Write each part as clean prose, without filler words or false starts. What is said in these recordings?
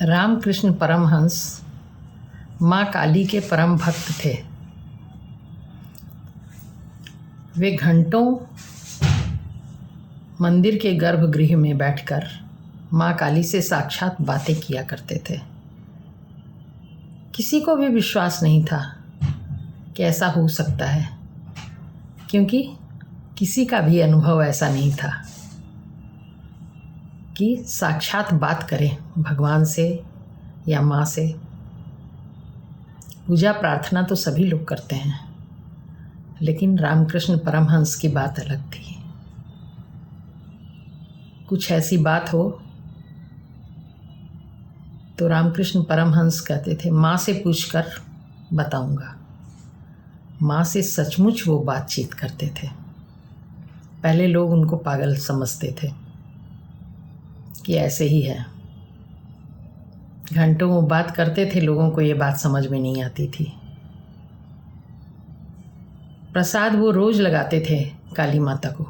रामकृष्ण परमहंस माँ काली के परम भक्त थे। वे घंटों मंदिर के गर्भगृह में बैठकर माँ काली से साक्षात बातें किया करते थे। किसी को भी विश्वास नहीं था कि ऐसा हो सकता है, क्योंकि किसी का भी अनुभव ऐसा नहीं था कि साक्षात बात करें भगवान से या माँ से। पूजा प्रार्थना तो सभी लोग करते हैं, लेकिन रामकृष्ण परमहंस की बात अलग थी। कुछ ऐसी बात हो तो रामकृष्ण परमहंस कहते थे, माँ से पूछकर बताऊंगा। माँ से सचमुच वो बातचीत करते थे। पहले लोग उनको पागल समझते थे कि ऐसे ही है। घंटों वो बात करते थे, लोगों को ये बात समझ में नहीं आती थी। प्रसाद वो रोज लगाते थे काली माता को।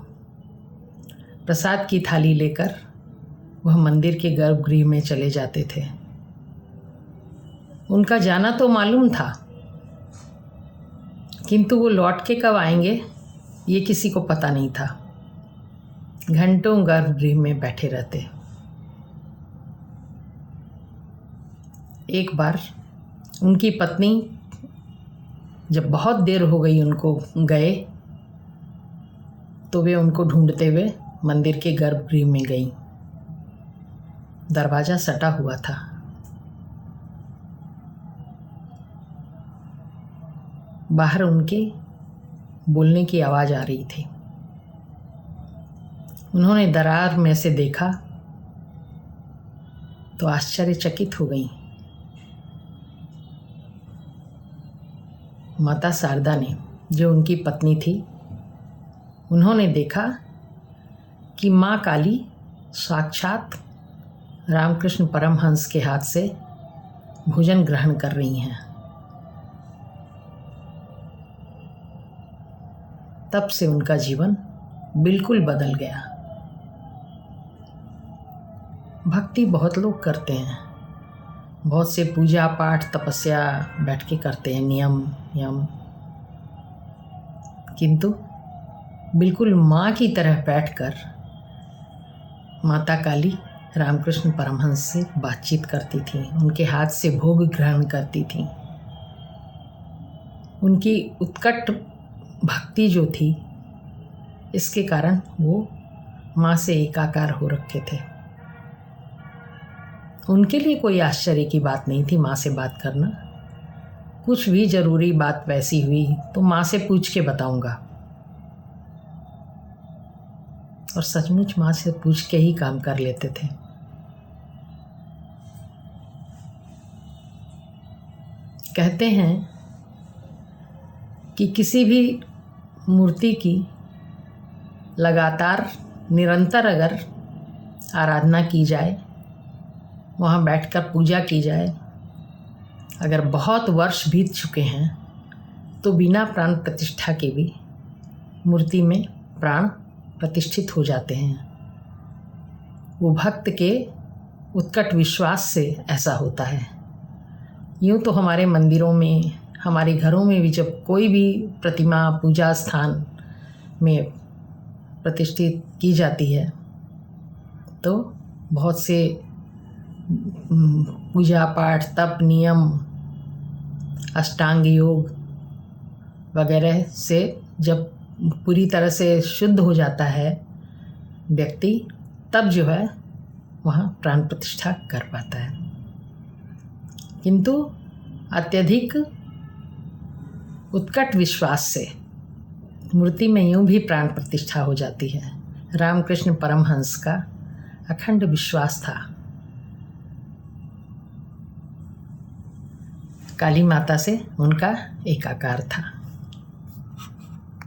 प्रसाद की थाली लेकर वह मंदिर के गर्भगृह में चले जाते थे। उनका जाना तो मालूम था, किंतु वो लौट के कब आएंगे ये किसी को पता नहीं था। घंटों गर्भगृह में बैठे रहते। एक बार उनकी पत्नी जब बहुत देर हो गई उनको गए, तो वे उनको ढूंढते हुए मंदिर के गर्भगृह में गईं। दरवाज़ा सटा हुआ था। बाहर उनके बोलने की आवाज़ आ रही थी। उन्होंने दरार में से देखा तो आश्चर्यचकित हो गईं। माता शारदा ने, जो उनकी पत्नी थी, उन्होंने देखा कि माँ काली साक्षात रामकृष्ण परमहंस के हाथ से भोजन ग्रहण कर रही हैं। तब से उनका जीवन बिल्कुल बदल गया। भक्ति बहुत लोग करते हैं, बहुत से पूजा पाठ तपस्या बैठ के करते हैं, नियम यम, किंतु बिल्कुल माँ की तरह बैठकर माता काली रामकृष्ण परमहंस से बातचीत करती थी, उनके हाथ से भोग ग्रहण करती थी। उनकी उत्कट भक्ति जो थी, इसके कारण वो माँ से एकाकार हो रखे थे। उनके लिए कोई आश्चर्य की बात नहीं थी माँ से बात करना। कुछ भी ज़रूरी बात वैसी हुई तो माँ से पूछ के बताऊंगा, और सचमुच माँ से पूछ के ही काम कर लेते थे। कहते हैं कि किसी भी मूर्ति की लगातार निरंतर अगर आराधना की जाए, वहाँ बैठकर पूजा की जाए, अगर बहुत वर्ष बीत चुके हैं तो बिना प्राण प्रतिष्ठा के भी मूर्ति में प्राण प्रतिष्ठित हो जाते हैं। वो भक्त के उत्कट विश्वास से ऐसा होता है। यूँ तो हमारे मंदिरों में, हमारे घरों में भी जब कोई भी प्रतिमा पूजा स्थान में प्रतिष्ठित की जाती है तो बहुत से पूजा पाठ तप नियम अष्टांग योग वगैरह से जब पूरी तरह से शुद्ध हो जाता है व्यक्ति, तब जो है वहाँ प्राण प्रतिष्ठा कर पाता है। किंतु अत्यधिक उत्कट विश्वास से मूर्ति में यूँ भी प्राण प्रतिष्ठा हो जाती है। रामकृष्ण परमहंस का अखंड विश्वास था। काली माता से उनका एकाकार था।